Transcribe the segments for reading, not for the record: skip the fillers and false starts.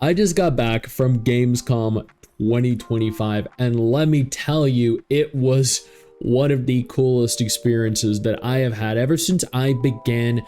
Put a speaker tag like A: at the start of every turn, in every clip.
A: I just got back from Gamescom 2025, and let me tell you, it was one of the coolest experiences that I have had ever since I began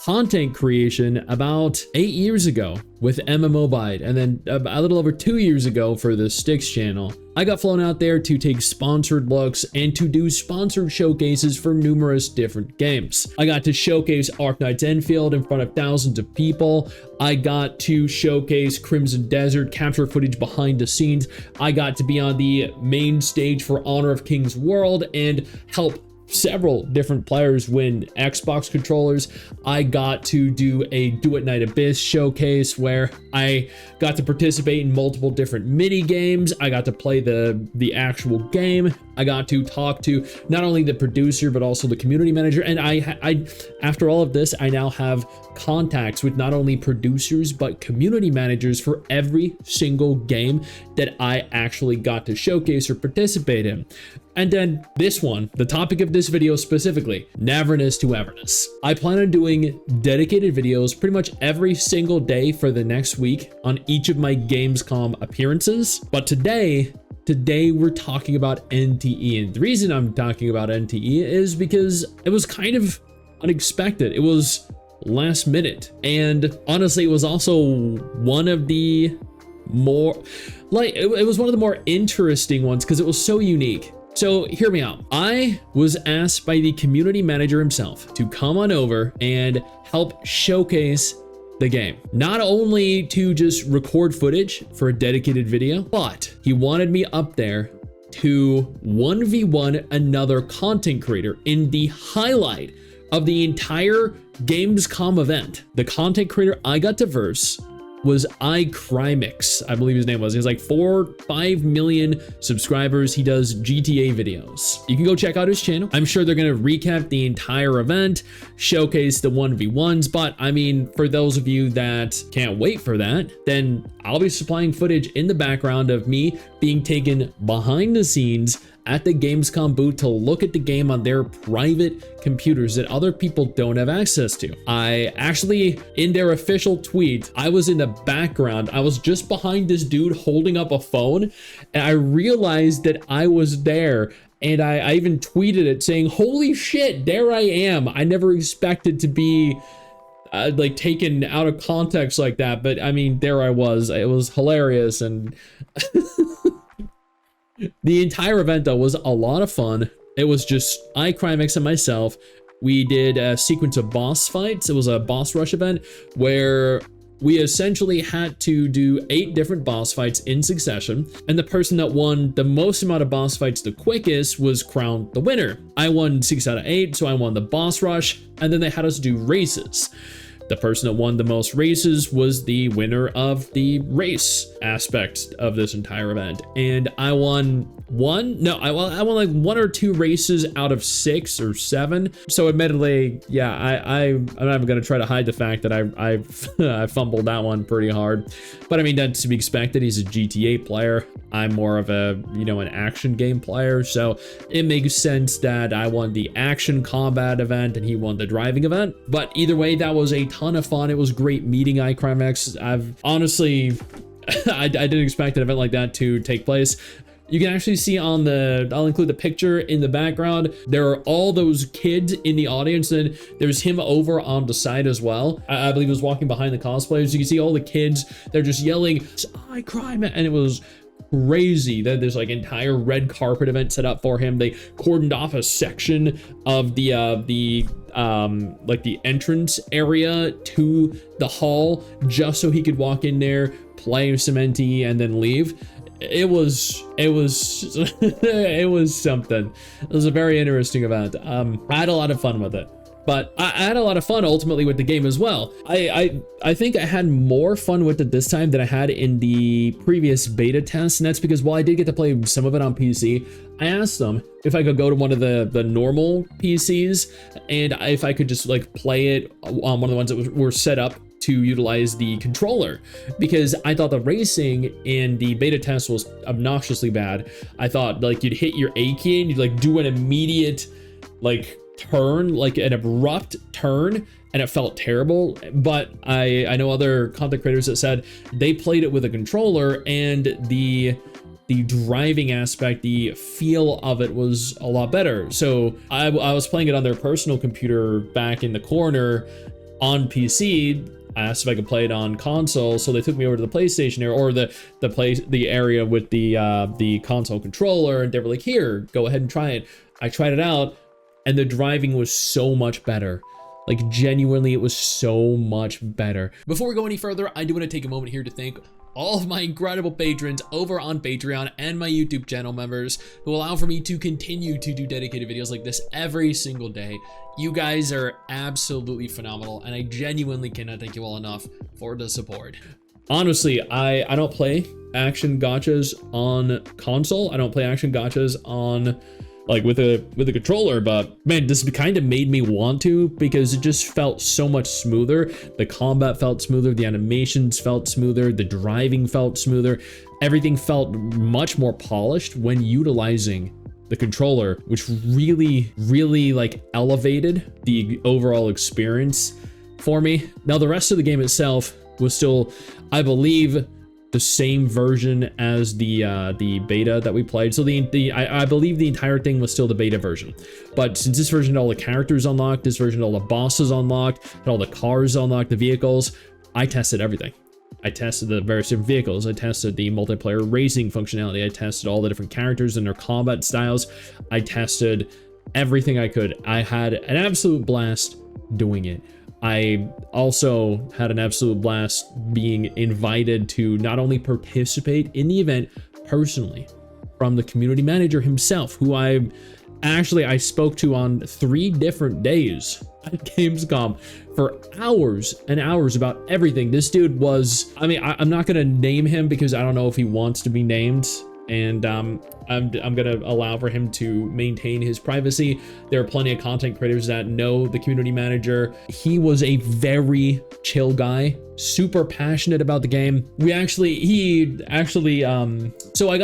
A: content creation about 8 years ago with MMO Byte, and then a little over 2 years ago for the Stix channel. I got flown out there to take sponsored looks and to do sponsored showcases for numerous different games. I got to showcase Arknight's Enfield in front of thousands of people. I got to showcase Crimson Desert, capture footage behind the scenes. I got to be on the main stage for Honor of Kings World and help several different players win Xbox controllers. I got to do a Do It Night Abyss showcase where I got to participate in multiple different mini games. I got to play the actual game. I got to talk to not only the producer but also the community manager, and I after all of this, I now have contacts with not only producers but community managers for every single game that I actually got to showcase or participate in. And then this one, the topic of this video specifically, Neverness to Everness. I plan on doing dedicated videos pretty much every single day for the next week on each of my Gamescom appearances. But today we're talking about NTE. And the reason I'm talking about NTE is because it was kind of unexpected. It was last minute. And honestly, it was also one of the more, it was one of the more interesting ones because it was so unique. So hear me out. I was asked by the community manager himself to come on over and help showcase the game. Not only to just record footage for a dedicated video, but he wanted me up there to 1v1 another content creator in the highlight of the entire Gamescom event. The content creator I got to verse was ICryix, I believe his name was. He has like 4-5 million subscribers. He does GTA videos. You can go check out his channel. I'm sure they're gonna recap the entire event, showcase the 1v1s, but I mean, for those of you that can't wait for that, then I'll be supplying footage in the background of me being taken behind the scenes at the Gamescom booth to look at the game on their private computers that other people don't have access to. I actually, in their official tweet, I was in the background. I was just behind this dude holding up a phone, and I realized that I was there. And I even tweeted it saying, holy shit, there I am. I never expected to be like taken out of context like that. But I mean, there I was. It was hilarious. And the entire event, though, was a lot of fun. It was just ICryix and myself. We did a sequence of boss fights. It was a boss rush event where we essentially had to do 8 different boss fights in succession. And the person that won the most amount of boss fights the quickest was crowned the winner. I won 6 out of 8, so I won the boss rush. And then they had us do races. The person that won the most races was the winner of the race aspect of this entire event. And I won I won like 1 or 2 races out of 6 or 7. So admittedly, yeah, I'm not even gonna try to hide the fact that I fumbled that one pretty hard. But I mean, that's to be expected. He's a GTA player. I'm more of a, you know, an action game player. So it makes sense that I won the action combat event and he won the driving event. But either way, that was a ton of fun. It was great meeting ICryix. I've honestly, I didn't expect an event like that to take place. You can actually see on I'll include the picture in the background. There are all those kids in the audience, and there's him over on the side as well. I believe he was walking behind the cosplayers. You can see all the kids. They're just yelling, ICryix, and it was crazy that there's like entire red carpet event set up for him. They cordoned off a section of the like the entrance area to the hall just so he could walk in there, play some NTE, and then leave. It was it was something. It was a very interesting event. I had a lot of fun with it. But I had a lot of fun ultimately with the game as well. I think I had more fun with it this time than I had in the previous beta test, and that's because while I did get to play some of it on PC, I asked them if I could go to one of the normal PCs and if I could just like play it on one of the ones that were set up to utilize the controller, because I thought the racing in the beta test was obnoxiously bad. I thought like you'd hit your A key and you'd like do an immediate like turn, like an abrupt turn and it felt terrible. But I know other content creators that said they played it with a controller, and the driving aspect, the feel of it was a lot better. So I was playing it on their personal computer back in the corner on PC. I asked if I could play it on console, so they took me over to the PlayStation area, or the area with the console controller, and they were like, "Here, go ahead and try it." I tried it out, and the driving was so much better. Like, genuinely, it was so much better. Before we go any further, I do want to take a moment here to thank all of my incredible patrons over on Patreon and my YouTube channel members who allow for me to continue to do dedicated videos like this every single day. You guys are absolutely phenomenal, and I genuinely cannot thank you all enough for the support. Honestly, I don't play action gachas on console. I don't play action gachas on like with a controller, but man, this kind of made me want to, because it just felt so much smoother. The combat felt smoother, the animations felt smoother, the driving felt smoother. Everything felt much more polished when utilizing the controller, which really like elevated the overall experience for me. Now, the rest of the game itself was still, I believe, the same version as the beta that we played. So I believe the entire thing was still the beta version. But since this version had all the characters unlocked, this version had all the bosses unlocked, had all the cars unlocked, the vehicles, I tested everything. I tested the various different vehicles. I tested the multiplayer racing functionality. I tested all the different characters and their combat styles. I tested everything I could. I had an absolute blast doing it. I also had an absolute blast being invited to not only participate in the event personally from the community manager himself, who I spoke to on 3 different days at Gamescom for hours and hours about everything. This dude was, I mean, I'm not gonna name him because I don't know if he wants to be named, and I'm gonna allow for him to maintain his privacy. There are plenty of content creators that know the community manager. He was a very chill guy, super passionate about the game. So I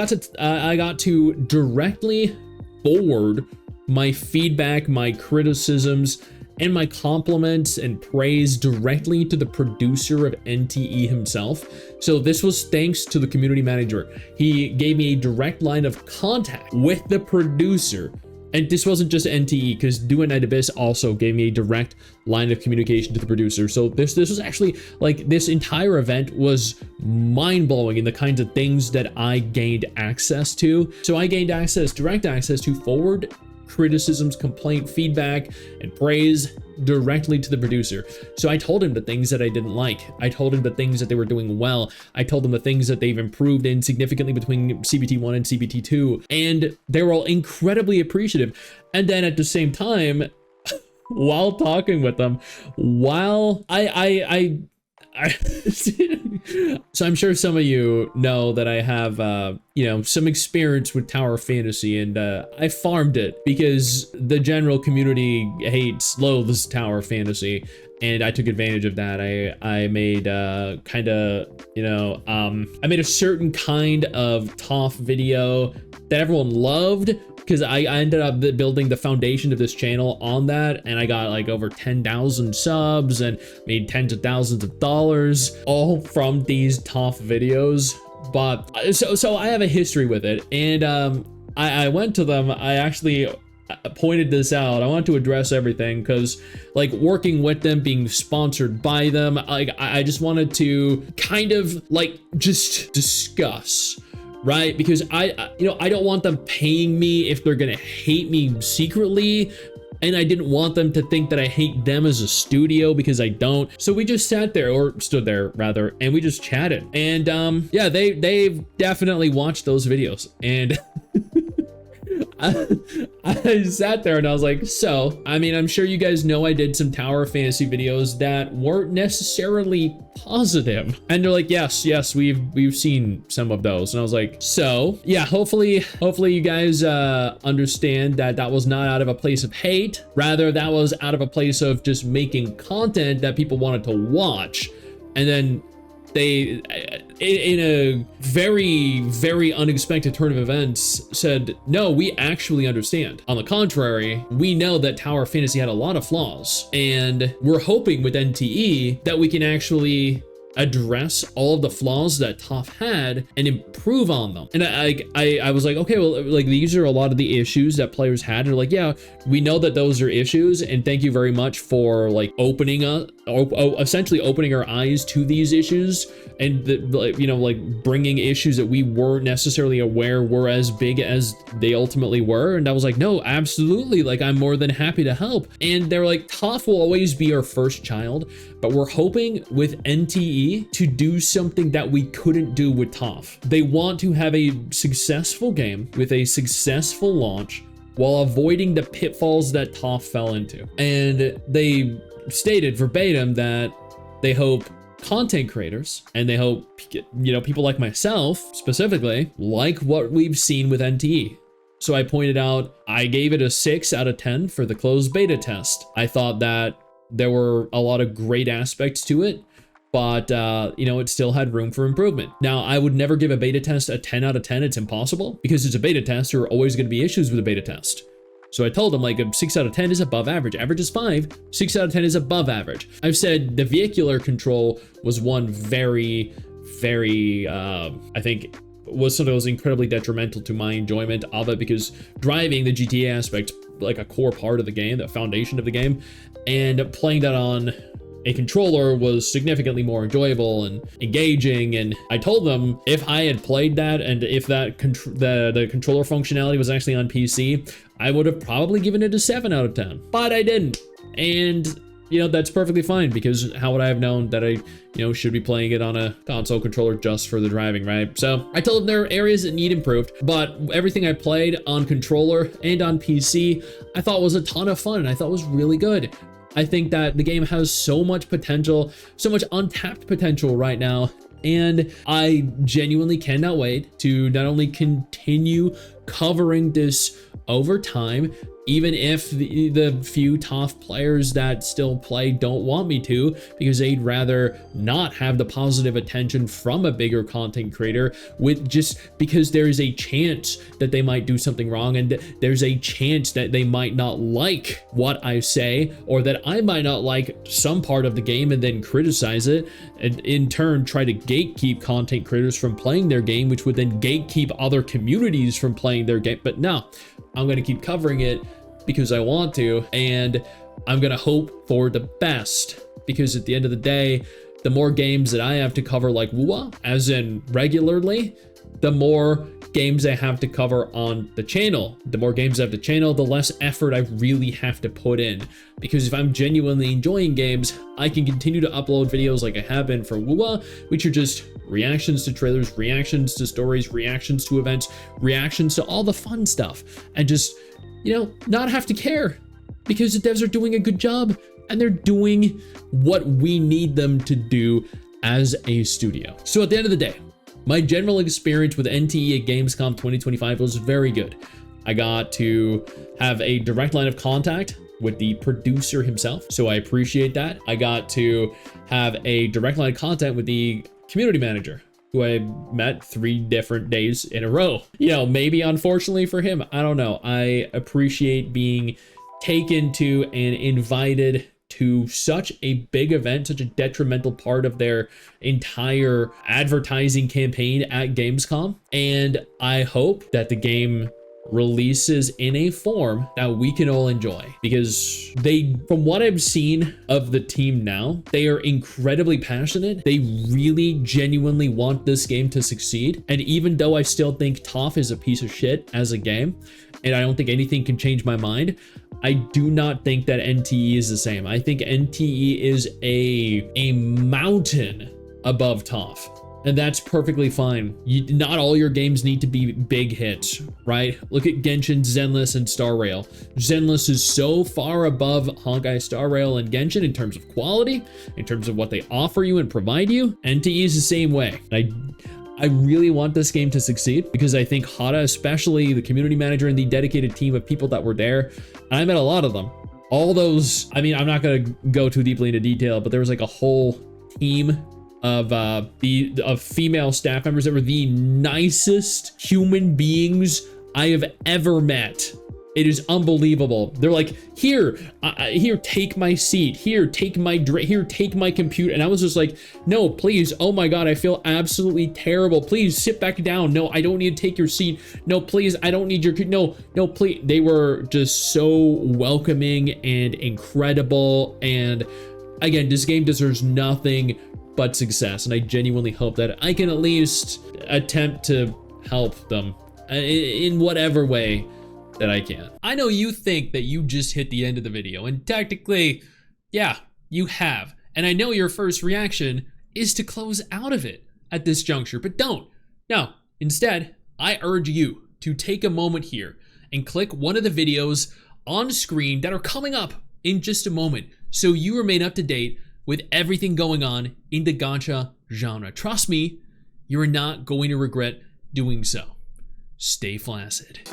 A: got to directly forward my feedback, my criticisms, and my compliments and praise directly to the producer of NTE himself. So this was thanks to the community manager. He gave me a direct line of contact with the producer. And this wasn't just NTE, because Do It Night Abyss also gave me a direct line of communication to the producer. So this was actually, like, this entire event was mind-blowing in the kinds of things that I gained access to. So I gained direct access to forward criticisms, complaint, feedback, and praise directly to the producer. So I told him the things that I didn't like. I told him the things that they were doing well. I told him the things that they've improved in significantly between CBT1 and CBT2, and they were all incredibly appreciative. And then at the same time, while talking with them, so I'm sure some of you know that I have, some experience with Tower Fantasy, and I farmed it because the general community loathes Tower Fantasy, and I took advantage of that. I made I made a certain kind of TOF video that everyone loved, because I ended up building the foundation of this channel on that, and I got like over 10,000 subs and made tens of thousands of dollars all from these TOF videos. But so I have a history with it, and I went to them. I actually pointed this out. I want to address everything, because like working with them, being sponsored by them, like I just wanted to kind of like just discuss, right? Because I don't want them paying me if they're gonna hate me secretly, and I didn't want them to think that I hate them as a studio, because I don't. So we just sat there, or stood there rather, and we just chatted. And yeah, they've definitely watched those videos, and I sat there and I was like, so, I mean, I'm sure you guys know I did some Tower Fantasy videos that weren't necessarily positive. And they're like, yes, we've seen some of those. And I was like, so, yeah, hopefully you guys understand that that was not out of a place of hate. Rather, that was out of a place of just making content that people wanted to watch. And then they, in a very, very unexpected turn of events, said, no, we actually understand. On the contrary, we know that Tower Fantasy had a lot of flaws, and we're hoping with NTE that we can actually address all of the flaws that TOF had and improve on them. And I was like, okay, well, like, these are a lot of the issues that players had. And they're like, yeah, we know that those are issues, and thank you very much for like opening up, essentially opening our eyes to these issues, and like bringing issues that we weren't necessarily aware were as big as they ultimately were. And I was like, no, absolutely, like, I'm more than happy to help. And they're like, TOF will always be our first child, but we're hoping with NTE to do something that we couldn't do with TOF. They want to have a successful game with a successful launch while avoiding the pitfalls that TOF fell into. And they stated verbatim that they hope content creators, and they hope, you know, people like myself specifically, like what we've seen with NTE. So I pointed out, I gave it a 6 out of 10 for the closed beta test. I thought that there were a lot of great aspects to it, but you know, it still had room for improvement. Now, I would never give a beta test a 10 out of 10. It's impossible, because it's a beta test. There are always going to be issues with a beta test. So I told him, like, a 6 out of 10 is above average. Average is 5. 6 out of 10 is above average. I've said the vehicular control was one very, very, I think, was something that was incredibly detrimental to my enjoyment of it, because driving, the GTA aspect, like a core part of the game, the foundation of the game, and playing that on a controller was significantly more enjoyable and engaging. And I told them if I had played that, and if that the controller functionality was actually on PC, I would have probably given it a 7 out of 10, but I didn't. And you know, that's perfectly fine, because how would I have known that I, you know, should be playing it on a console controller just for the driving, right? So I told them there are areas that need improved, but everything I played on controller and on PC, I thought was a ton of fun, and I thought was really good. I think that the game has so much potential, so much untapped potential right now, and I genuinely cannot wait to not only continue covering this over time, even if the few TOF players that still play don't want me to, because they'd rather not have the positive attention from a bigger content creator, with just because there is a chance that they might do something wrong, and there's a chance that they might not like what I say, or that I might not like some part of the game and then criticize it, and in turn try to gatekeep content creators from playing their game, which would then gatekeep other communities from playing their game. But no, I'm going to keep covering it because I want to, and I'm gonna hope for the best, because at the end of the day, the more games that I have to cover, like WUA, as in regularly, the more games I have to cover on the channel. The more games I have to channel, the less effort I really have to put in, because if I'm genuinely enjoying games, I can continue to upload videos like I have been for WUA, which are just reactions to trailers, reactions to stories, reactions to events, reactions to all the fun stuff, and just, you know, not have to care, because the devs are doing a good job, and they're doing what we need them to do as a studio. So at the end of the day, my general experience with NTE at Gamescom 2025 was very good. I got to have a direct line of contact with the producer himself, so I appreciate that. I got to have a direct line of contact with the community manager, who I met 3 different days in a row. You know, maybe unfortunately for him, I don't know. I appreciate being taken to and invited to such a big event, such a detrimental part of their entire advertising campaign at Gamescom. And I hope that the game releases in a form that we can all enjoy, because they, from what I've seen of the team now, they are incredibly passionate. They really genuinely want this game to succeed. And even though I still think TOF is a piece of shit as a game, and I don't think anything can change my mind, I do not think that NTE is the same. I think NTE is a mountain above TOF. And that's perfectly fine. Not all your games need to be big hits, right? Look at Genshin, Zenless, and Star Rail. Zenless is so far above Honkai Star Rail and Genshin in terms of quality, in terms of what they offer you and provide you. NTE is the same way. I really want this game to succeed, because I think Hada, especially the community manager and the dedicated team of people that were there, and I met a lot of them. All those, I mean, I'm not going to go too deeply into detail, but there was like a whole team of female staff members that were the nicest human beings I have ever met. It is unbelievable. They're like, here, take my seat. Here, take my computer. And I was just like, no, please. Oh my God, I feel absolutely terrible. Please sit back down. No, I don't need to take your seat. No, please, I don't need your, no, please. They were just so welcoming and incredible. And again, this game deserves nothing but success. And I genuinely hope that I can at least attempt to help them in whatever way that I can. I know you think that you just hit the end of the video, and technically, yeah, you have. And I know your first reaction is to close out of it at this juncture, but don't. No, instead, I urge you to take a moment here and click one of the videos on screen that are coming up in just a moment, so you remain up to date with everything going on in the gacha genre. Trust me, you're not going to regret doing so. Stay flaccid.